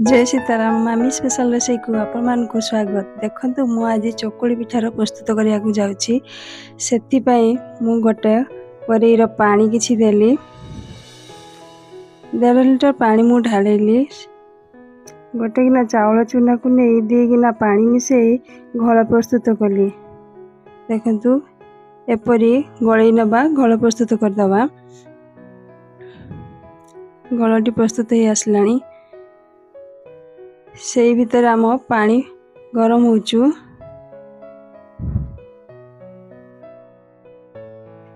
जय सीताराम मामी स्पेशल रोषे को आपण मानक स्वागत। देखंतु मु आज चकुली पिठार प्रस्तुत करिया को जाउची। सेति पई मु गोटे करेईर पानी किछि देली, 1.5 लिटर पानी मु ढालिली। गोटे गिना चावल चूना को नहीं 2 गिना पानी मिसई घोल प्रस्तुत कली। देखंतु एपरी गळई नबा घोल प्रस्तुत कर दबा। घोलटी प्रस्तुत हे आसलानी। से भीतर आम पानी गरम होचु।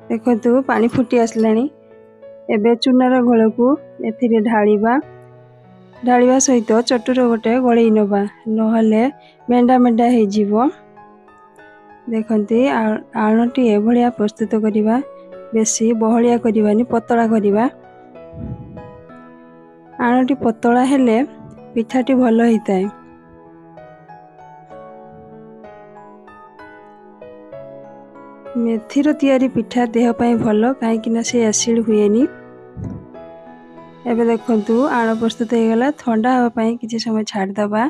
देखो पानी फुटी आसलानी। एबे चूनार घोल को एथिरे ढालिबा सहित चटुर गोटे गळई नबा, नहले मेंडा मेंडा हे जीवो। देखंती आणटी एभलिया प्रस्तुत करिबा, बेसी बहलिया करिबानी, पतला करिबा। आणटी पतला हेले पिठाटी भल होइताए। मेथीर तैयारी पिठा देह पई भल, काहे कि ना से एसिड हुएनी। एबे देखंतु आण प्रस्तुत हो गला। ठंडा हवा पई किछि समय छाड़ दबा।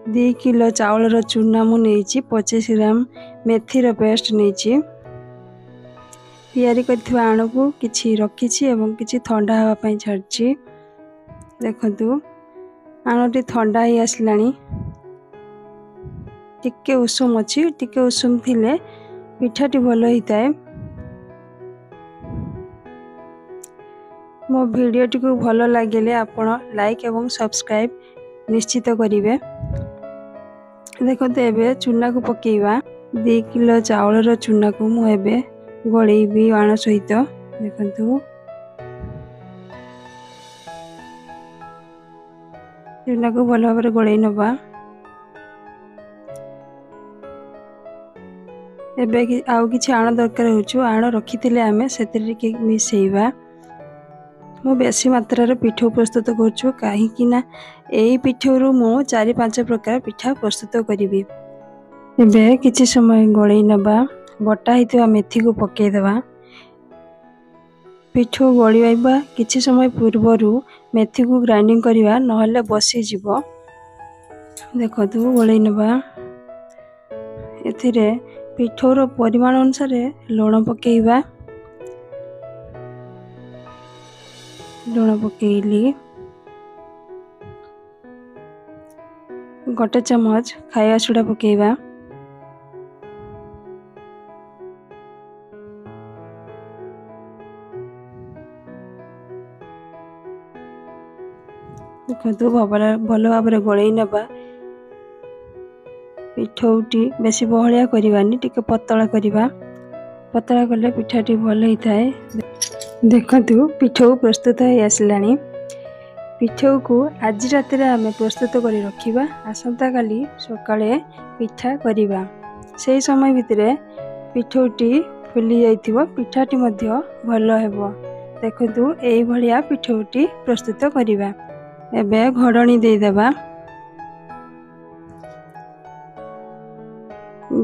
दो किलो चावल चूना मु नेछि, 25 ग्राम मेथीर पेस्ट नेछि। तैयारी करथिबा आण को किछि रखिछि एवं किछि ठंडा हवा पई छाड़छि। देखंतु आणटी ठंडा ही आसलानी। टिके उषुम अछि, टिके उषुम थिले पिठाटी भल होइताए। मो वीडियोटी को भल लागले आपण लाइक एवं सब्सक्राइब निश्चित करिवे। देखंतु एबे चूना को पकेइबा। 2 किलो चावल चूना को मु एबे गळेइबी आण सहित। देखंतु चूना को भल भाबरे गळेइ नबा। एबे आउ किछि आण दरकार होछु। आण रखिथिले आमे सेतिरे के मिसेइबा। मु बेसी मात्रा रे पिठो प्रस्तुत करछु, काहे कि ना एई पिठोरु मु 4-5 प्रकार पिठा प्रस्तुत करिबी। एबे किछि समय गळेइ नबा। बटा हितवा मेथी को पकेइ देबा। पिठो गळिबा किछि समय पूर्वरु मेथी को ग्राइंडिंग करिबा, नहले बसी जीवो। देखंतु गळेइ नबा। एथिरे पिठोर परिमाण अनुसार लूण पकेइबा। लूण पकेइली। गोटे चमच खाया सोडा पकेइबा। देखंतु भल भाबरे गळेइ नबा। पिठौटी बेसी बहलिया करिबानी, टिके पतला करिबा। पतला कले पिठाटी भल होइताए। देखंतु पिठौ प्रस्तुत हे आसलानी। पिठौ को आज रात रे आमे प्रस्तुत करि रखिबा। आसंता काली सकाळे पिठा करिबा। सेही समय भितरे पिठौटी फुली जाइथिबो, पिठाटी मध्य भल हेबो। देखंतु एई भलिया पिठौटी प्रस्तुत करिबा। एबे घोड़नी दे देबा।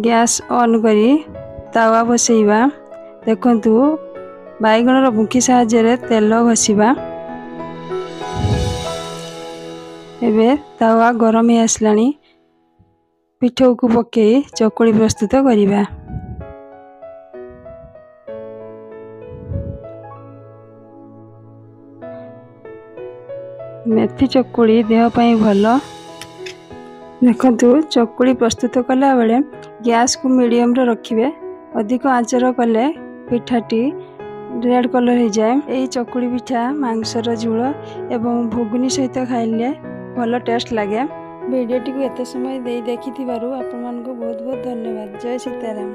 गैस ऑन करी तावा बसैबा। देखंतु बाइगणर मुखी साहाय्य तेल घसीबा। एबे तावा गरम हे आसलानी। पिठौ को पकेई चकुली प्रस्तुत करिबा। मेथी चकुली देह पई भल। देखंतु चकुली प्रस्तुत कला बेले गैस को मीडियम रे रखिबे। अधिक आंचर कले पिठाटी रेड कलर हो जाए। एई चकुली पिठा मांसर झोल एवं भुगनी सहित खाइले भल टेस्ट लागे। वीडियोटी को एते समय देखिथिबारु आपण मानको बहुत बहुत धन्यवाद। जय सीताराम।